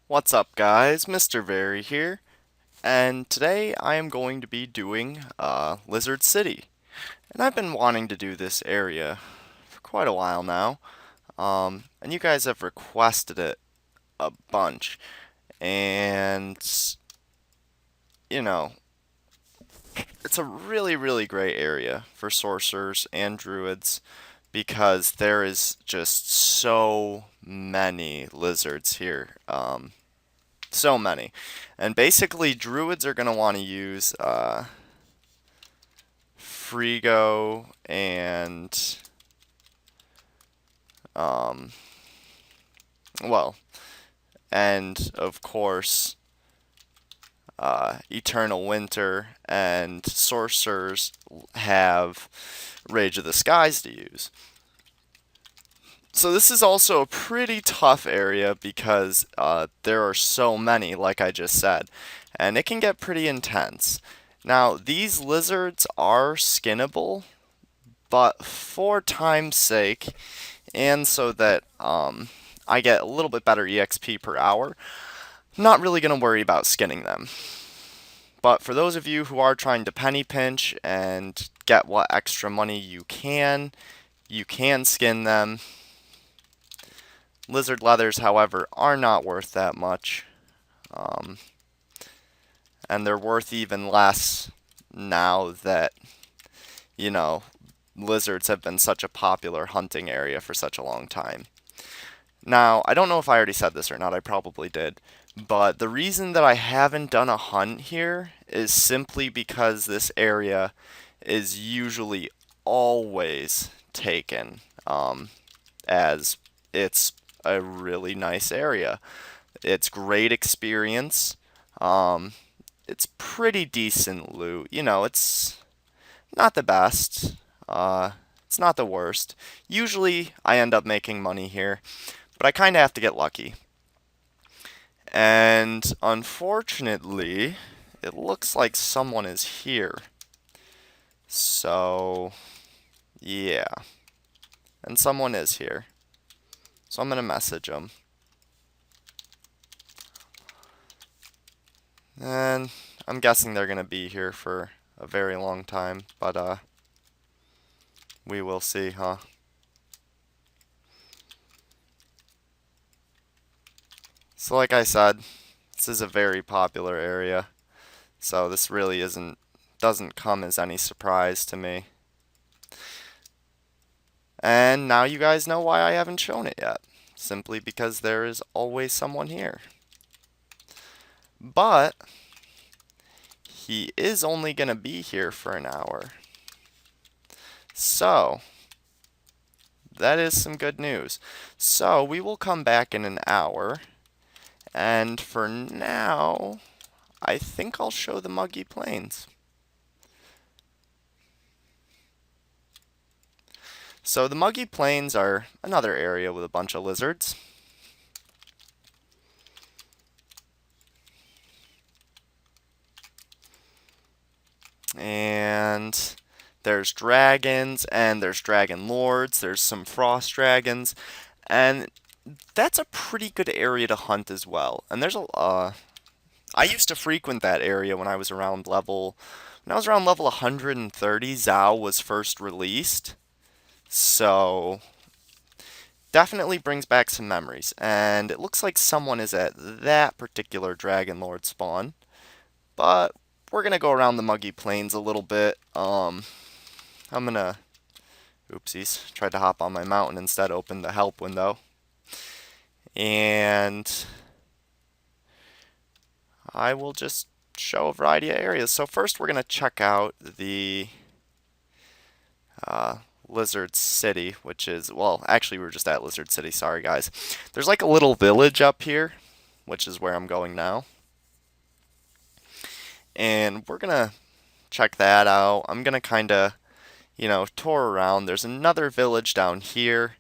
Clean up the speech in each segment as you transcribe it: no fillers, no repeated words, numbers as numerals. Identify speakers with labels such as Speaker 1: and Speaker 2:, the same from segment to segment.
Speaker 1: What's up guys, MrVerry here, and today I am going to be doing Lizard City. And I've been wanting to do this area for quite a while now, and you guys have requested it a bunch, and you know, it's a really great area for sorcerers and druids because there is just so many lizards here. So many. And basically, druids are going to want to use Frigo and, um, well, and of course, Eternal Winter, and sorcerers have Rage of the Skies to use. So this is also a pretty tough area because there are so many, like I just said, and it can get pretty intense. Now, these lizards are skinnable, but for time's sake, and so that I get a little bit better EXP per hour, I'm not really going to worry about skinning them. But for those of you who are trying to penny pinch and get what extra money you can skin them. Lizard leathers, however, are not worth that much. And they're worth even less now that, you know, lizards have been such a popular hunting area for such a long time. Now, I don't know if I already said this or not, I probably did, but the reason that I haven't done a hunt here is simply because this area is usually always taken, as it's a really nice area. It's great experience. It's pretty decent loot. You know, it's not the best. It's not the worst. Usually I end up making money here, but I kind of have to get lucky. And unfortunately, it looks like someone is here. So, yeah. And someone is here. So I'm going to message them. And I'm guessing they're going to be here for a very long time, but we will see, huh? So like I said, this is a very popular area. So this really doesn't come as any surprise to me. And now you guys know why I haven't shown it yet. Simply because there is always someone here. But he is only going to be here for an hour. So, that is some good news. So, we will come back in an hour. And for now, I think I'll show the Muggy Plains. So the Muggy Plains are another area with a bunch of lizards. And there's dragons, and there's dragon lords, there's some frost dragons, and that's a pretty good area to hunt as well. And there's I used to frequent that area when I was around level 130. Zao was first released. So definitely brings back some memories. And it looks like someone is at that particular Dragon Lord spawn. But we're gonna go around the Muggy Plains a little bit. I'm gonna oopsies, tried to hop on my mountain instead, opened the help window. And I will just show a variety of areas. So first we're gonna check out the Lizard City, which is, well, actually we were just at Lizard City, sorry guys. There's like a little village up here, which is where I'm going now. And we're gonna check that out. I'm gonna kinda, tour around. There's another village down here,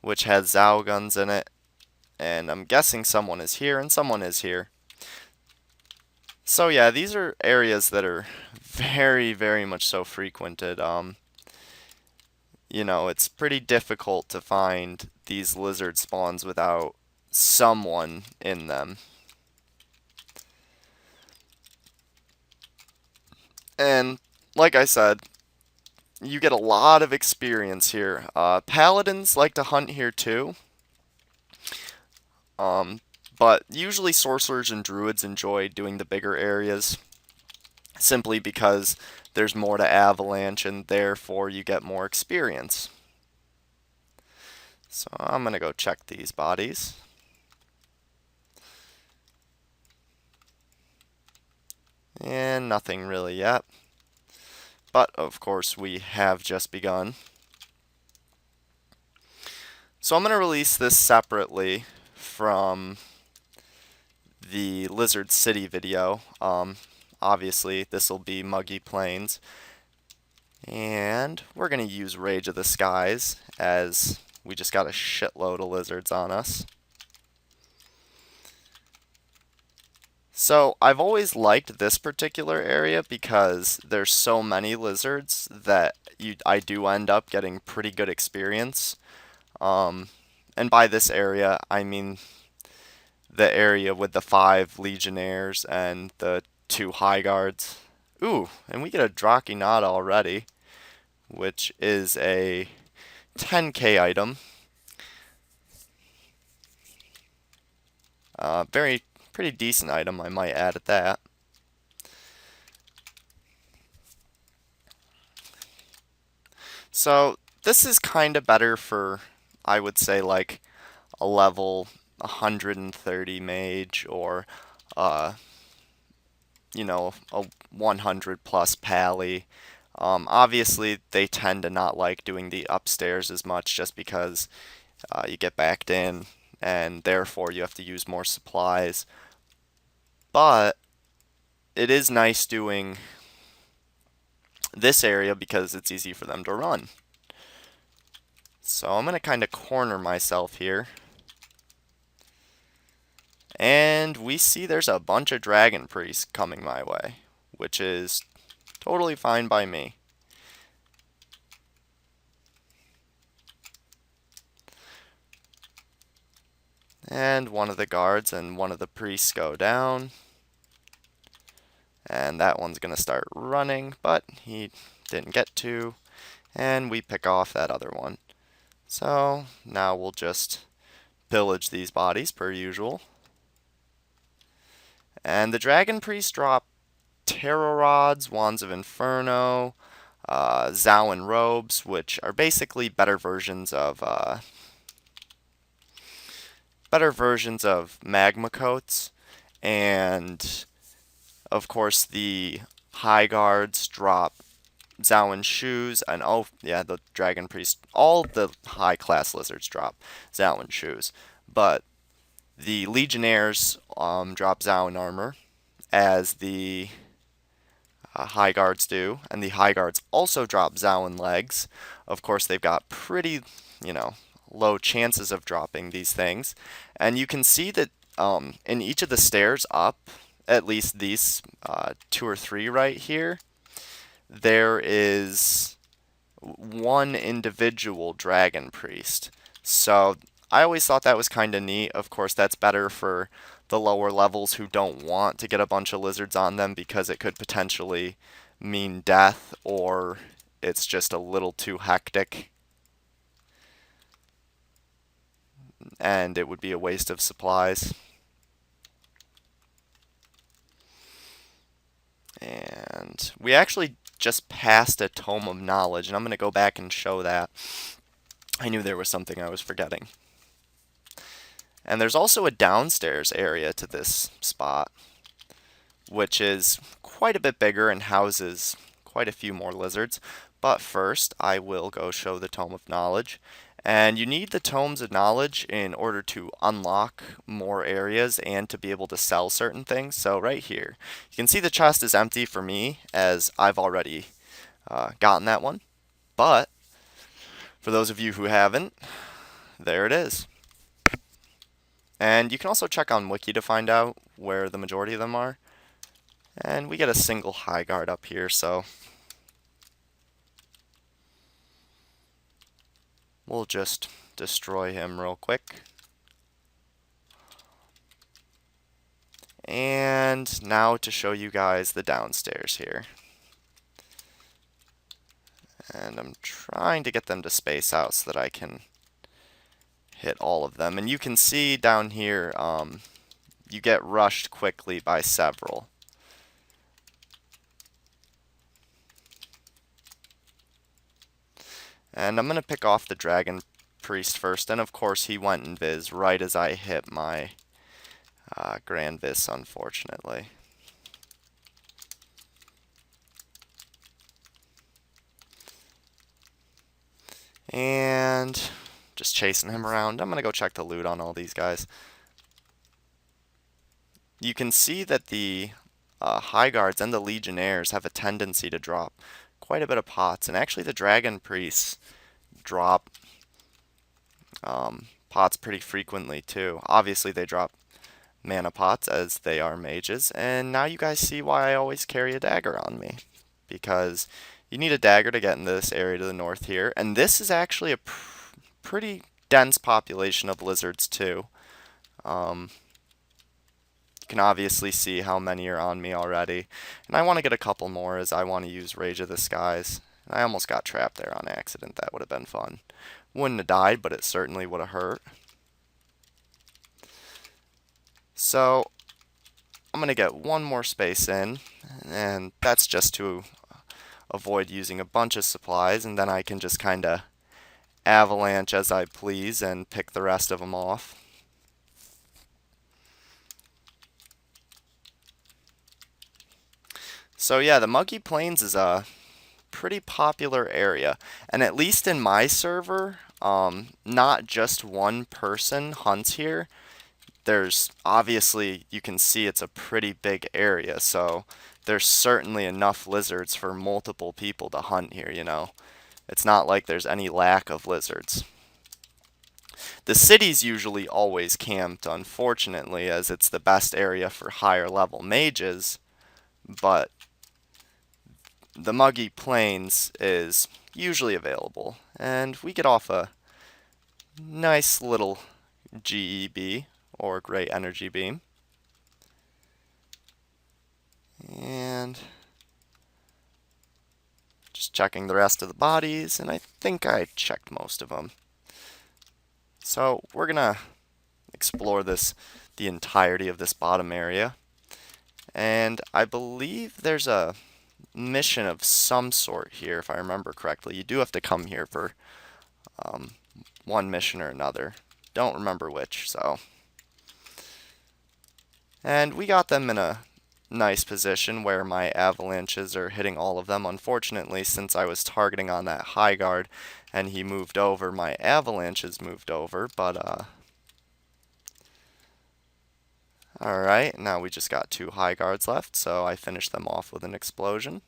Speaker 1: which has Zaoguns in it. And I'm guessing someone is here, and someone is here. So yeah, these are areas that are very much so frequented. It's pretty difficult to find these lizard spawns without someone in them. And like I said, you get a lot of experience here. Paladins like to hunt here too, but usually sorcerers and druids enjoy doing the bigger areas simply because there's more to avalanche and therefore you get more experience. So I'm going to go check these bodies. And nothing really yet. But of course we have just begun. So I'm going to release this separately from the Lizard City video. Obviously this will be Muggy Plains. And we're going to use Rage of the Skies as we just got a shitload of lizards on us. So I've always liked this particular area because there's so many lizards that I do end up getting pretty good experience. And by this area, I mean the area with the 5 Legionnaires and the 2 High Guards. Ooh, and we get a Drakenada already, which is a 10k item. Pretty decent item, I might add at that. So this is kind of better for, I would say, like a level 130 mage or, you know, a 100 plus pally. Obviously, they tend to not like doing the upstairs as much just because you get backed in and therefore you have to use more supplies. But it is nice doing this area because it's easy for them to run. So I'm going to kind of corner myself here. And we see there's a bunch of dragon priests coming my way, which is totally fine by me. And one of the guards and one of the priests go down. And that one's going to start running, but he didn't get to. And we pick off that other one. So now we'll just pillage these bodies per usual. And the dragon priests drop tarot rods, wands of inferno, Zaoguns robes, which are basically better versions of magma coats, and of course the high guards drop Zaoguns shoes, and oh yeah, the dragon priest, all the high class lizards drop Zaoguns shoes, but the legionnaires drop Zaogun armor, as the high guards do, and the high guards also drop Zaogun legs. Of course, they've got pretty, low chances of dropping these things, and you can see that in each of the stairs up, at least these 2 or 3 right here, there is one individual dragon priest. So I always thought that was kind of neat. Of course, that's better for the lower levels who don't want to get a bunch of lizards on them because it could potentially mean death, or it's just a little too hectic and it would be a waste of supplies. And we actually just passed a Tome of Knowledge, and I'm going to go back and show that. I knew there was something I was forgetting. And there's also a downstairs area to this spot, which is quite a bit bigger and houses quite a few more lizards. But first, I will go show the Tome of Knowledge. And you need the Tomes of Knowledge in order to unlock more areas and to be able to sell certain things. So right here, you can see the chest is empty for me, as I've already gotten that one. But for those of you who haven't, there it is. And you can also check on Wiki to find out where the majority of them are. And we get a single high guard up here, so we'll just destroy him real quick. And now to show you guys the downstairs here. And I'm trying to get them to space out so that I can hit all of them. And you can see down here, you get rushed quickly by several. And I'm going to pick off the Dragon Priest first. And of course he went invis right as I hit my Grand Vis, unfortunately. And just chasing him around. I'm going to go check the loot on all these guys. You can see that the High Guards and the Legionnaires have a tendency to drop quite a bit of pots. And actually the Dragon Priests drop pots pretty frequently too. Obviously they drop mana pots as they are mages. And now you guys see why I always carry a dagger on me. Because you need a dagger to get into this area to the north here. And this is actually a pretty dense population of lizards too. You can obviously see how many are on me already. And I want to get a couple more as I want to use Rage of the Skies. I almost got trapped there on accident. That would have been fun. Wouldn't have died, but it certainly would have hurt. So I'm going to get one more space in. And that's just to avoid using a bunch of supplies. And then I can just kind of avalanche as I please and pick the rest of them off. So yeah, the Muggy Plains is a pretty popular area, and at least in my server, not just one person hunts here. There's obviously, you can see it's a pretty big area, so there's certainly enough lizards for multiple people to hunt here, you know. It's not like there's any lack of lizards. The city's usually always camped, unfortunately, as it's the best area for higher level mages, but the Muggy Plains is usually available, and we get off a nice little GEB, or Great Energy Beam. And just checking the rest of the bodies, and I think I checked most of them. So we're gonna explore the entirety of this bottom area, and I believe there's a mission of some sort here, if I remember correctly. You do have to come here for one mission or another. Don't remember which, so. And we got them in a nice position where my avalanches are hitting all of them. Unfortunately, since I was targeting on that high guard and he moved over, my avalanches moved over, but alright, now we just got 2 high guards left, so I finished them off with an explosion.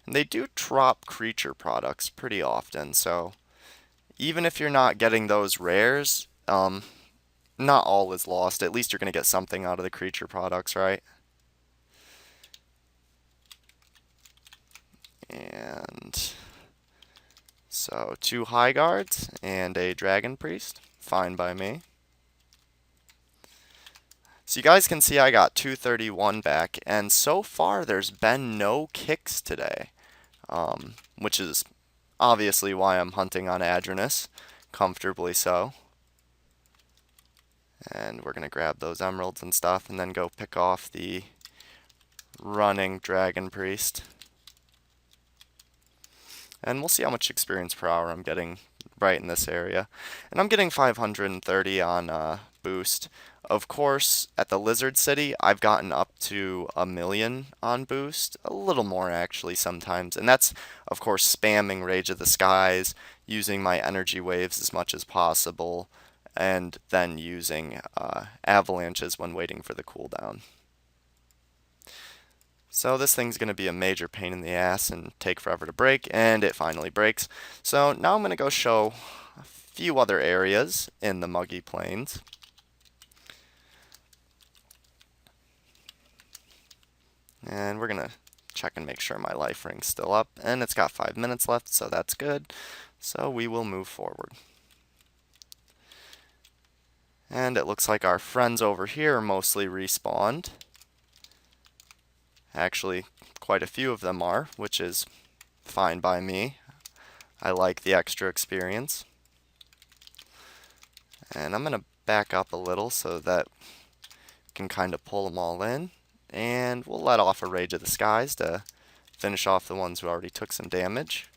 Speaker 1: And they do drop creature products pretty often, so even if you're not getting those rares, not all is lost. At least you're going to get something out of the creature products, right? And so 2 high guards and a dragon priest. Fine by me. So you guys can see I got 231 back, and so far there's been no kicks today, which is obviously why I'm hunting on Adronus, comfortably so. And we're going to grab those emeralds and stuff, and then go pick off the running dragon priest. And we'll see how much experience per hour I'm getting right in this area. And I'm getting 530 on boost. Of course, at the Lizard City, I've gotten up to 1,000,000 on boost. A little more, actually, sometimes. And that's, of course, spamming Rage of the Skies, using my energy waves as much as possible, and then using avalanches when waiting for the cooldown. So this thing's going to be a major pain in the ass and take forever to break, and it finally breaks. So now I'm going to go show a few other areas in the Muggy Plains. And we're going to check and make sure my life ring's still up, and it's got 5 minutes left, so that's good. So we will move forward. And it looks like our friends over here are mostly respawned. Actually, quite a few of them are, which is fine by me. I like the extra experience. And I'm going to back up a little so that we can kind of pull them all in. And we'll let off a Rage of the Skies to finish off the ones who already took some damage.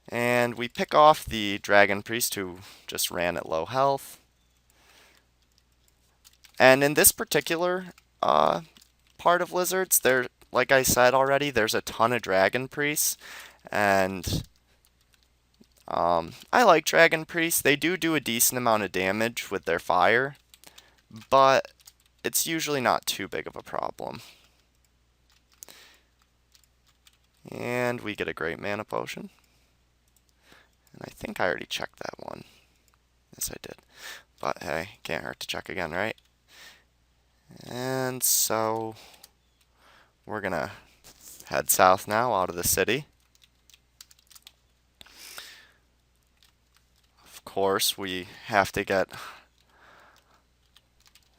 Speaker 1: And we pick off the Dragon Priest who just ran at low health. And in this particular part of Lizards, like I said already, there's a ton of Dragon Priests. And I like Dragon Priests. They do a decent amount of damage with their fire, but it's usually not too big of a problem. And we get a great mana potion. And I think I already checked that one. Yes, I did. But hey, can't hurt to check again, right? And so we're gonna head south now out of the city. Of course, we have to get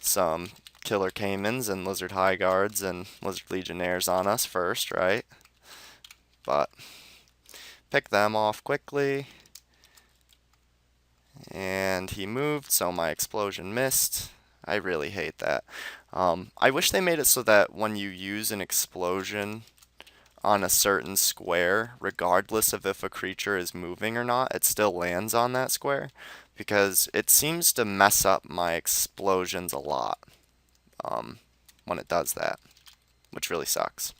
Speaker 1: some Killer Caimans and Lizard High Guards and Lizard Legionnaires on us first, right? But pick them off quickly. And he moved, so my explosion missed. I really hate that. I wish they made it so that when you use an explosion on a certain square, regardless of if a creature is moving or not, it still lands on that square, because it seems to mess up my explosions a lot when it does that, which really sucks.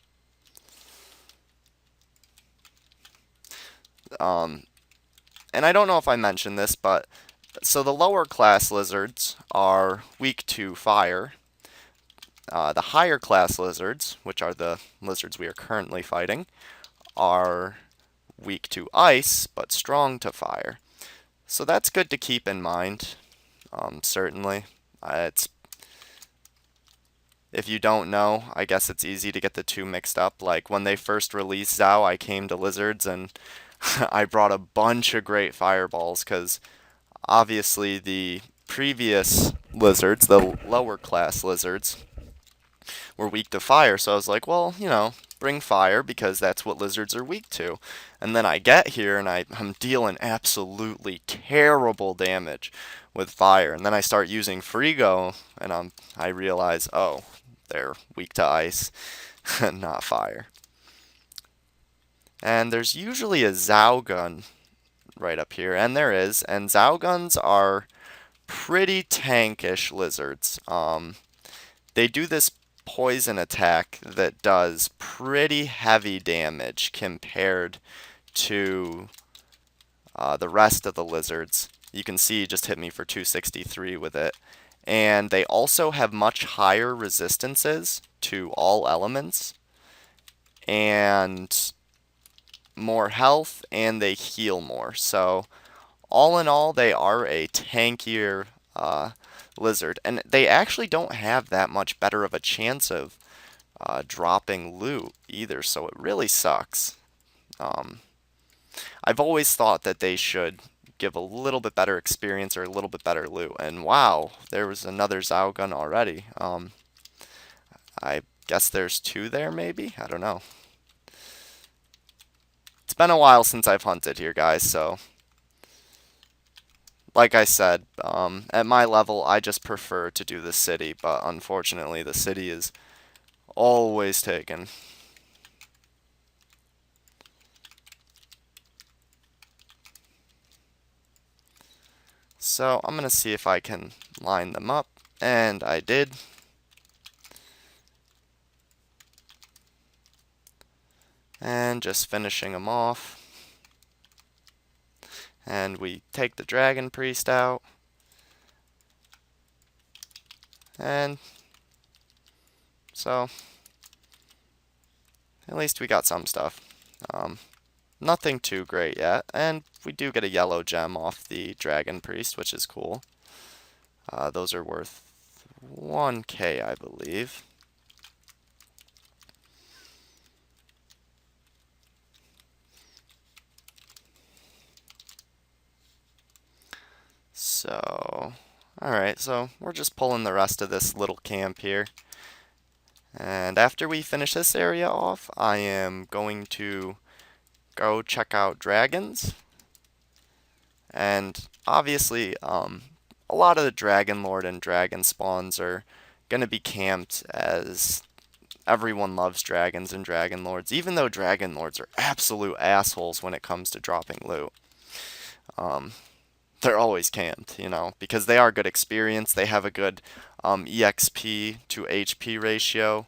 Speaker 1: And I don't know if I mentioned this, but so the lower class lizards are weak to fire. The higher class lizards, which are the lizards we are currently fighting, are weak to ice, but strong to fire. So that's good to keep in mind, certainly. If you don't know, I guess it's easy to get the two mixed up. Like, when they first released Zao, I came to lizards and I brought a bunch of great fireballs, because obviously the previous lizards, the lower class lizards, were weak to fire. So I was like, well, bring fire, because that's what lizards are weak to. And then I get here and I'm dealing absolutely terrible damage with fire. And then I start using Frigo and I realize, oh, they're weak to ice, not fire. And there's usually a Zaogun right up here, and there is. And Zaoguns are pretty tankish lizards. They do this poison attack that does pretty heavy damage compared to the rest of the lizards. You can see he just hit me for 263 with it. And they also have much higher resistances to all elements, and more health, and they heal more. So all in all, they are a tankier lizard, and they actually don't have that much better of a chance of dropping loot either, so it really sucks. I've always thought that they should give a little bit better experience or a little bit better loot, and wow, there was another Zaogun already. I guess there's two there, maybe? I don't know. It's been a while since I've hunted here, guys, so like I said, at my level, I just prefer to do the city, but unfortunately, the city is always taken. So I'm going to see if I can line them up, and I did. And just finishing them off. And we take the Dragon Priest out. And so, at least we got some stuff. Nothing too great yet. And we do get a yellow gem off the Dragon Priest, which is cool. Those are worth 1k, I believe. So, alright, so we're just pulling the rest of this little camp here. And after we finish this area off, I am going to go check out dragons. And obviously, a lot of the Dragon Lord and Dragon spawns are going to be camped, as everyone loves dragons and Dragon Lords, even though Dragon Lords are absolute assholes when it comes to dropping loot. Um, they're always camped, you know, because they are good experience. They have a good EXP to HP ratio,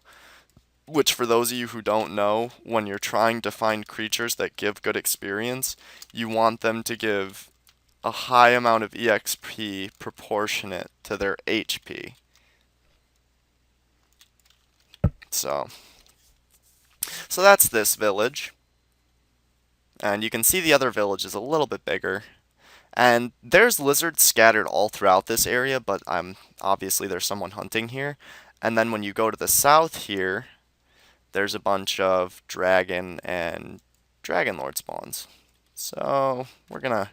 Speaker 1: which, for those of you who don't know, when you're trying to find creatures that give good experience, you want them to give a high amount of EXP proportionate to their HP. So that's this village. And you can see the other village is a little bit bigger. And there's lizards scattered all throughout this area, but obviously there's someone hunting here. And then when you go to the south here, there's a bunch of dragon and dragon lord spawns. So we're gonna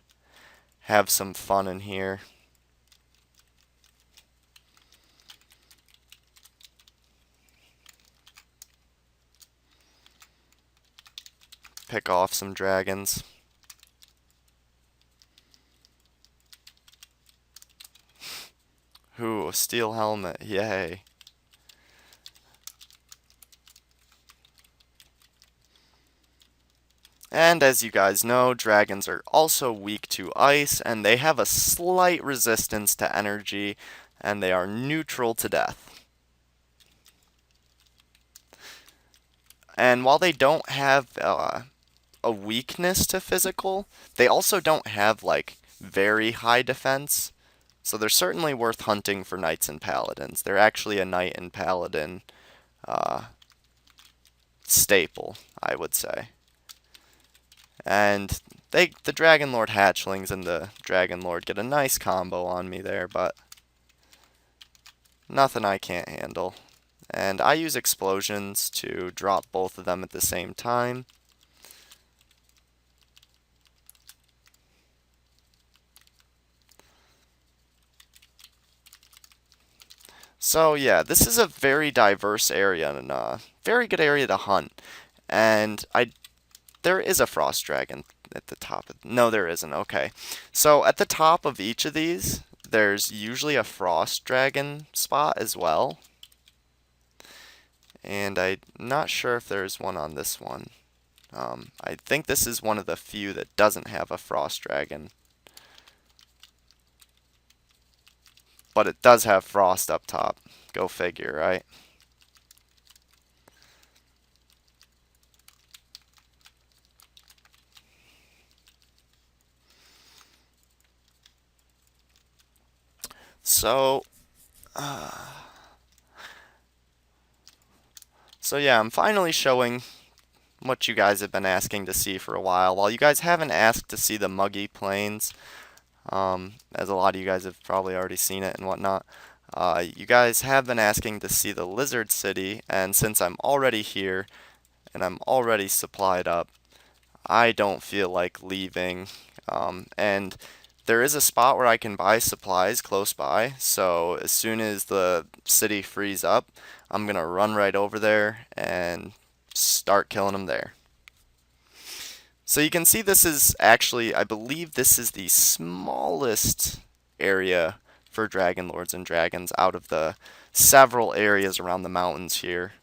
Speaker 1: have some fun in here. Pick off some dragons. Ooh, a steel helmet, yay. And as you guys know, dragons are also weak to ice, and they have a slight resistance to energy, and they are neutral to death. And while they don't have a weakness to physical, they also don't have like very high defense. So they're certainly worth hunting for knights and paladins. They're actually a knight and paladin staple, I would say. And the Dragon Lord hatchlings and the Dragon Lord get a nice combo on me there, but nothing I can't handle. And I use explosions to drop both of them at the same time. So yeah, this is a very diverse area and a very good area to hunt. And there is a frost dragon at the top. No, there isn't. Okay. So at the top of each of these, there's usually a frost dragon spot as well. And I'm not sure if there's one on this one. I think this is one of the few that doesn't have a frost dragon. But it does have frost up top. Go figure, right? So, yeah, I'm finally showing what you guys have been asking to see for a while. While you guys haven't asked to see the Muggy Plains, as a lot of you guys have probably already seen it and whatnot, you guys have been asking to see the Lizard City, and since I'm already here and I'm already supplied up, I don't feel like leaving. And there is a spot where I can buy supplies close by, so as soon as the city frees up, I'm gonna run right over there and start killing them there. So you can see this is actually, I believe this is the smallest area for Dragon Lords and Dragons out of the several areas around the mountains here.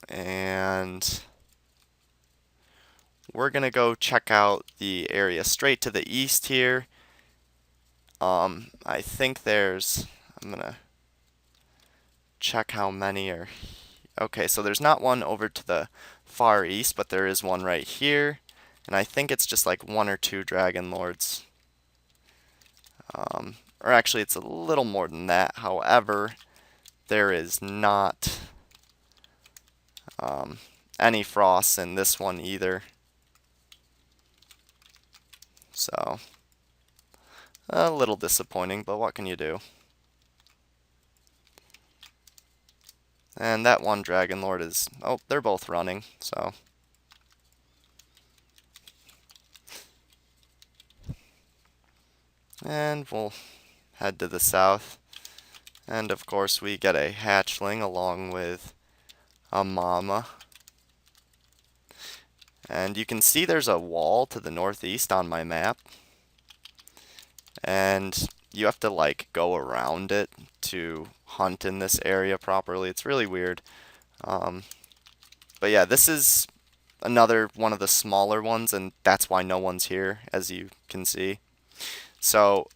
Speaker 1: And we're going to go check out the area straight to the east here. I think I'm going to check how many are. Okay, so there's not one over to the far east, but there is one right here. And I think it's just like one or two Dragon Lords. Or actually, it's a little more than that. However, there is not any frosts in this one either. So, a little disappointing, but what can you do? And that one Dragon Lord is... Oh, they're both running, so... And we'll head to the south. And of course we get a hatchling along with a mama. And you can see there's a wall to the northeast on my map. And you have to like go around it to hunt in this area properly. It's really weird. But yeah, this is another one of the smaller ones, and that's why no one's here, as you can see. So,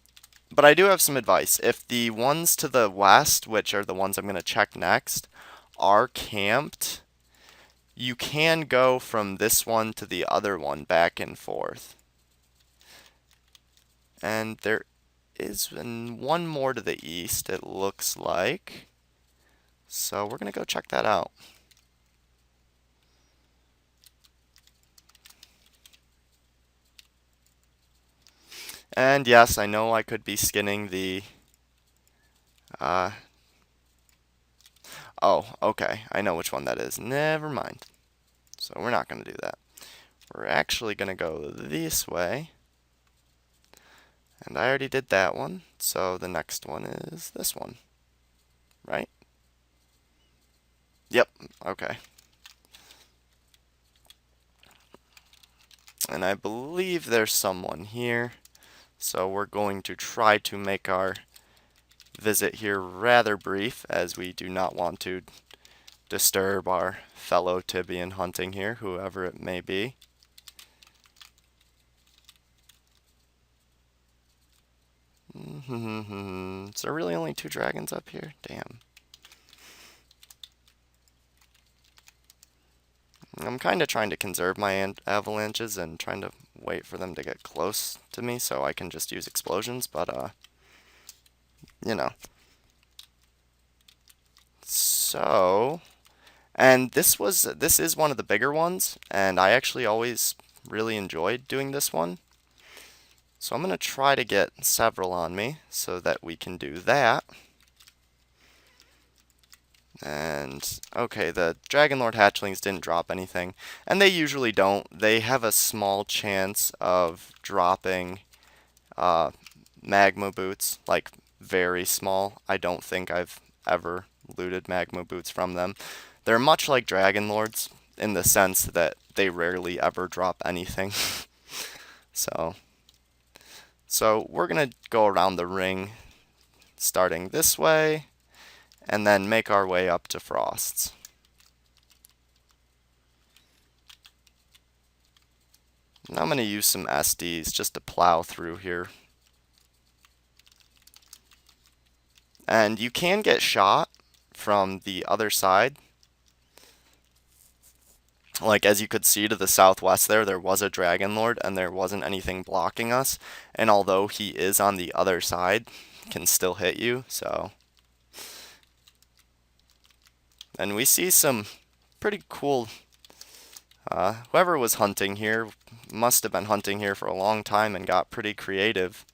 Speaker 1: but I do have some advice. If the ones to the west, which are the ones I'm going to check next, are camped, you can go from this one to the other one back and forth. And there is one more to the east, it looks like. So we're going to go check that out. And yes, I know I could be skinning the... oh, okay. I know which one that is. Never mind. So we're not going to do that. We're actually going to go this way. And I already did that one. So the next one is this one. Right? Yep. Okay. And I believe there's someone here. So we're going to try to make our visit here rather brief, as we do not want to disturb our fellow Tibian hunting here, whoever it may be. Is there really only 2 dragons up here? Damn. I'm kind of trying to conserve my avalanches and trying to wait for them to get close to me so I can just use explosions, but, you know. So, and this is one of the bigger ones, and I actually always really enjoyed doing this one. So I'm going to try to get several on me so that we can do that. And, okay, the Dragon Lord hatchlings didn't drop anything. And they usually don't. They have a small chance of dropping magma boots, like very small. I don't think I've ever looted magma boots from them. They're much like Dragon Lords in the sense that they rarely ever drop anything. So we're going to go around the ring starting this way, and then make our way up to Frost's. And I'm going to use some SDs just to plow through here. And you can get shot from the other side. Like, as you could see to the southwest there was a Dragon Lord, and there wasn't anything blocking us. And although he is on the other side, can still hit you, so... And we see some pretty cool... whoever was hunting here must have been hunting here for a long time and got pretty creative.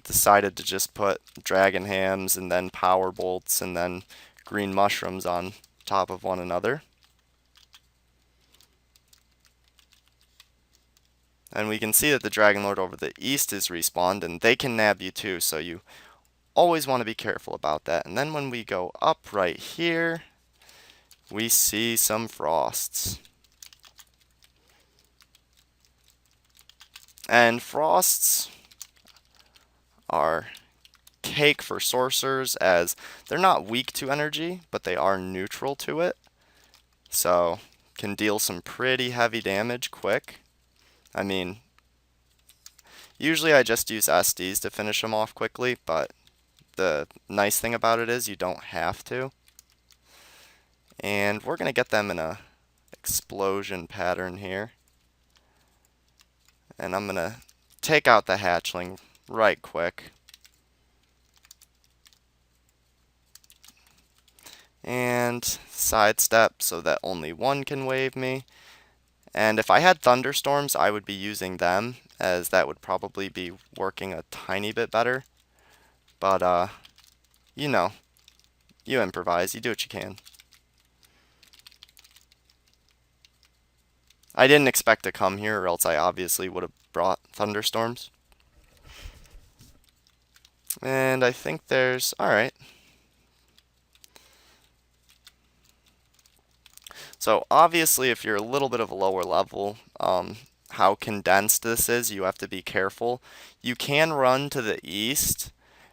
Speaker 1: Decided to just put dragon hams and then power bolts and then green mushrooms on top of one another. And we can see that the Dragon Lord over the east is respawned, and they can nab you too, so you always want to be careful about that. And then when we go up right here, we see some frosts. And frosts are cake for sorcerers, as they're not weak to energy, but they are neutral to it. So, can deal some pretty heavy damage quick. I mean, usually I just use SDs to finish them off quickly, but the nice thing about it is you don't have to. And we're going to get them in a explosion pattern here. And I'm going to take out the hatchling right quick. And sidestep so that only one can wave me. And if I had thunderstorms, I would be using them, as that would probably be working a tiny bit better. But, you know, you improvise, you do what you can. I didn't expect to come here, or else I obviously would have brought thunderstorms. And I think there's... Alright. So obviously if you're a little bit of a lower level, how condensed this is, you have to be careful. You can run to the east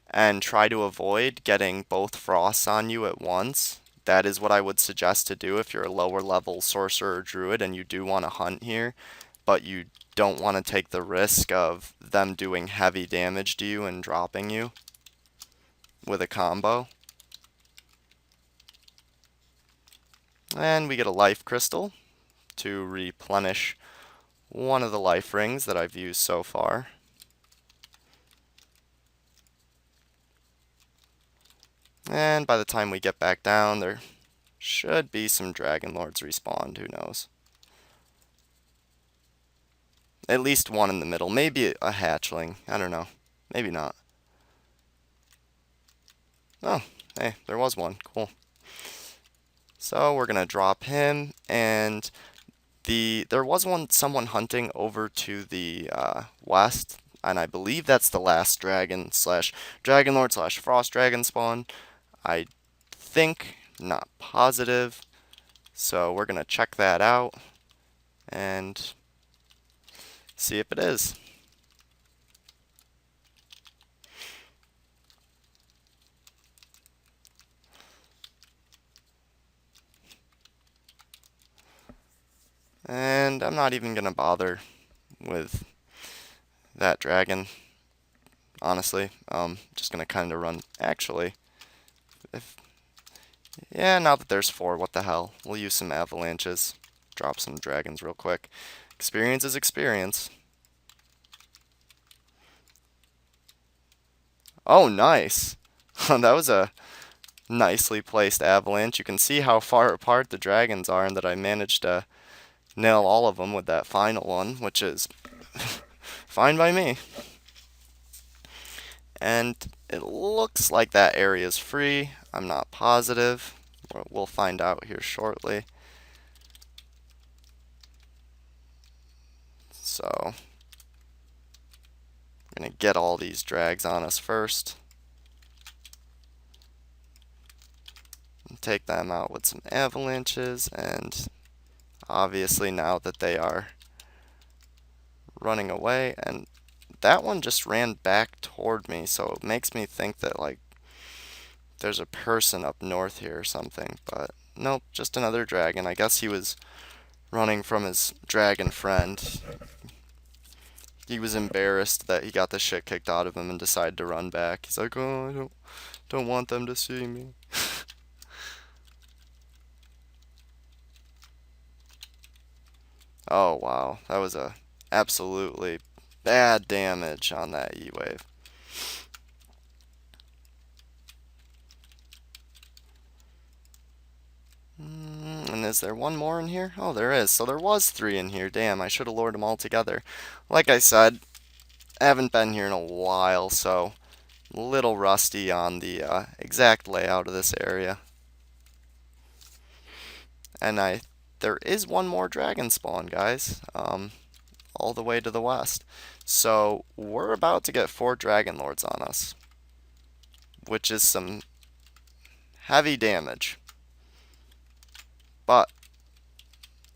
Speaker 1: and try to avoid getting both frosts on you at once. That is what I would suggest to do if you're a lower level sorcerer or druid and you do want to hunt here, but you don't want to take the risk of them doing heavy damage to you and dropping you with a combo. And we get a life crystal to replenish one of the life rings that I've used so far. And by the time we get back down, there should be some Dragon Lords respawned, who knows. At least one in the middle, maybe a hatchling, I don't know, maybe not. Oh, hey, there was one, cool. So we're gonna drop him, and there was someone hunting over to the west, and I believe that's the last dragon slash Dragon Lord slash Frost Dragon spawn. I think, not positive. So we're gonna check that out and see if it is. And I'm not even gonna bother with that dragon, honestly. Just gonna kind of run. Actually, if yeah, now that there's 4, what the hell? We'll use some avalanches, drop some dragons real quick. Experience is experience. Oh, nice. That was a nicely placed avalanche. You can see how far apart the dragons are and that I managed to nail all of them with that final one, which is fine by me. And it looks like that area is free. I'm not positive. We'll find out here shortly. So, we're going to get all these drags on us first. And take them out with some avalanches, and obviously now that they are running away, and that one just ran back toward me, so it makes me think that, like, there's a person up north here or something, but nope, just another dragon. I guess he was running from his dragon friend. He was embarrassed that he got the shit kicked out of him and decided to run back. He's like, oh, I don't want them to see me. Oh wow, that was a absolutely bad damage on that E-wave. And is there one more in here? Oh, there is. So there was 3 in here. Damn, I should have lured them all together. Like I said, I haven't been here in a while, so a little rusty on the exact layout of this area. And there is one more dragon spawn, guys, all the way to the west. So we're about to get 4 dragon lords on us, which is some heavy damage. But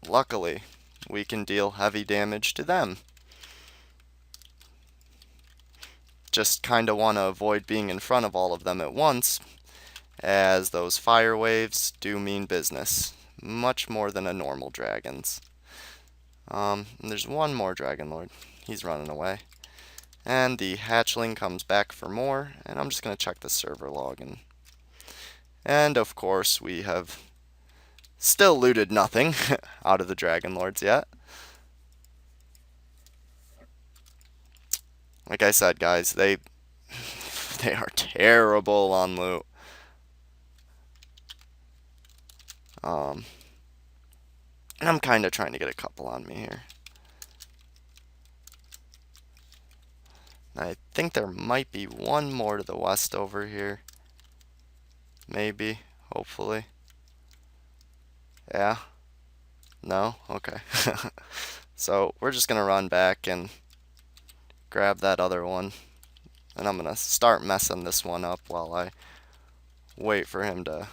Speaker 1: luckily, we can deal heavy damage to them. Just kind of want to avoid being in front of all of them at once, as those fire waves do mean business. Much more than a normal dragon's. And there's one more dragon lord. He's running away. And the hatchling comes back for more, and I'm just going to check the server log. And of course, we have still looted nothing out of the dragon lords yet. Like I said, guys, they are terrible on loot. And I'm kind of trying to get a couple on me here. I think there might be one more to the west over here. Maybe, hopefully. Yeah? No? Okay. So we're just going to run back and grab that other one. And I'm gonna start messing this one up while I wait for him to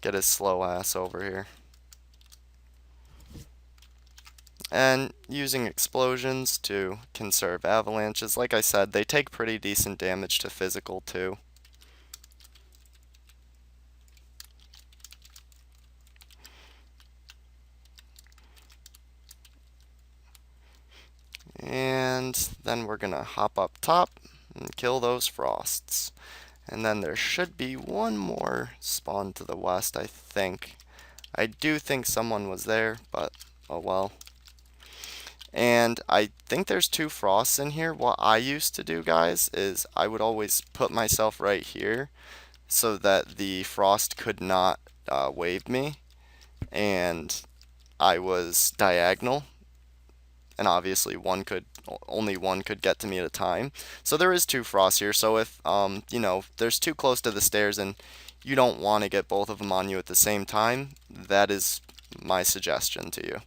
Speaker 1: get his slow ass over here. And using explosions to conserve avalanches. Like I said, they take pretty decent damage to physical too. And then we're gonna hop up top and kill those frosts. And then there should be one more spawn to the west, I think. I do think someone was there, but oh well. And I think there's two frosts in here. What I used to do, guys, is I would always put myself right here so that the frost could not wave me. And I was diagonal. And obviously only one could get to me at a time. So there is two frosts here. So if, you know, there's too close to the stairs and you don't want to get both of them on you at the same time, that is my suggestion to you.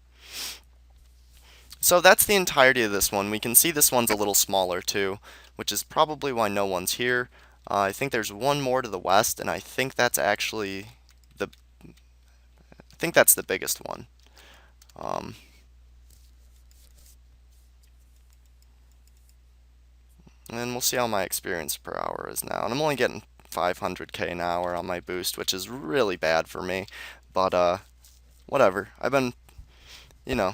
Speaker 1: So that's the entirety of this one. We can see this one's a little smaller too, which is probably why no one's here. I think there's one more to the west, and I think that's actually the biggest one. And we'll see how my experience per hour is now. And I'm only getting 500k an hour on my boost, which is really bad for me. But whatever. I've been, you know,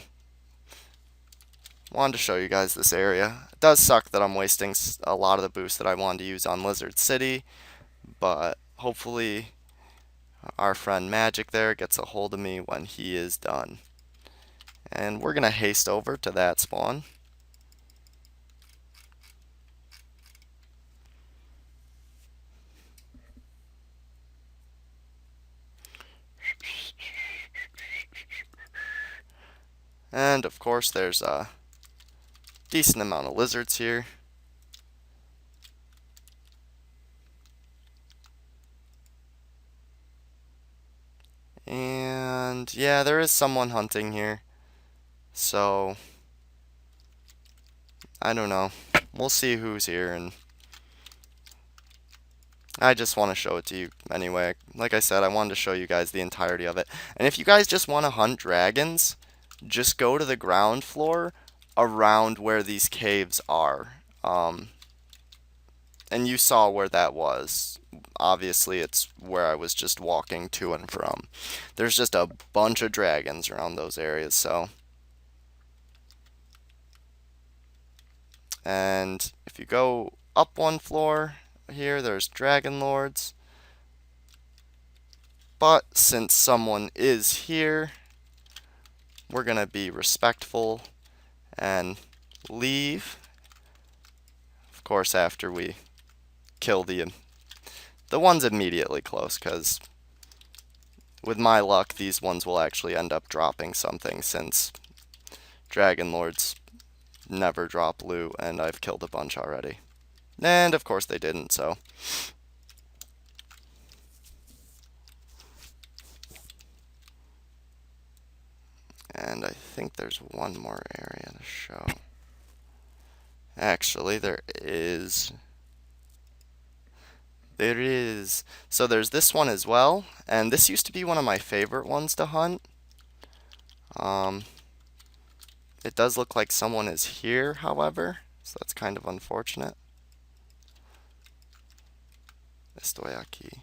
Speaker 1: wanted to show you guys this area. It does suck that I'm wasting a lot of the boost that I wanted to use on Lizard City, but hopefully our friend Magic there gets a hold of me when he is done. And we're gonna haste over to that spawn. And of course there's a decent amount of lizards here. And yeah, there is someone hunting here. So I don't know. We'll see who's here, and I just want to show it to you anyway. Like I said, I wanted to show you guys the entirety of it. And if you guys just want to hunt dragons, just go to the ground floor around where these caves are. And you saw where that was. Obviously, it's where I was just walking to and from. There's just a bunch of dragons around those areas, so. And if you go up one floor here, there's dragon lords. But since someone is here, we're gonna be respectful and leave. Of course, after we kill the ones immediately close, because with my luck, these ones will actually end up dropping something, since dragon lords never drop loot, and I've killed a bunch already. And of course they didn't, so. And I think there's one more area to show. Actually, there is. There is. So there's this one as well, and this used to be one of my favorite ones to hunt. It does look like someone is here, however, so that's kind of unfortunate. Estoy aquí.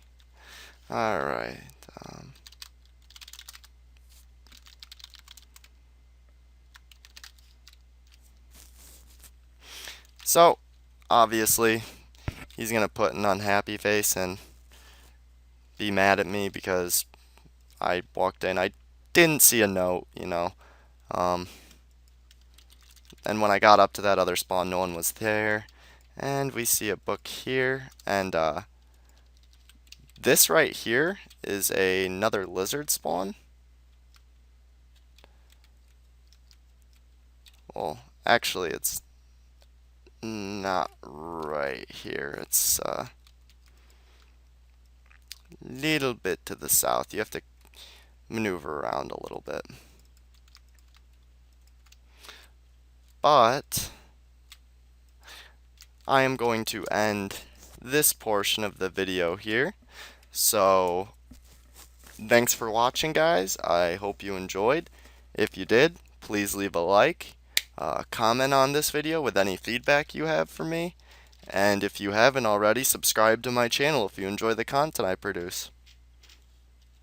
Speaker 1: Alright. So, obviously, he's going to put an unhappy face and be mad at me because I walked in. I didn't see a note, you know. And when I got up to that other spawn, no one was there. And we see a book here. And this right here is another lizard spawn. Well, actually, it's not right here. It's a little bit to the south. You have to maneuver around a little bit. But I am going to end this portion of the video here. So, thanks for watching, guys. I hope you enjoyed. If you did, please leave a like, comment on this video with any feedback you have for me, and if you haven't already, subscribe to my channel if you enjoy the content I produce.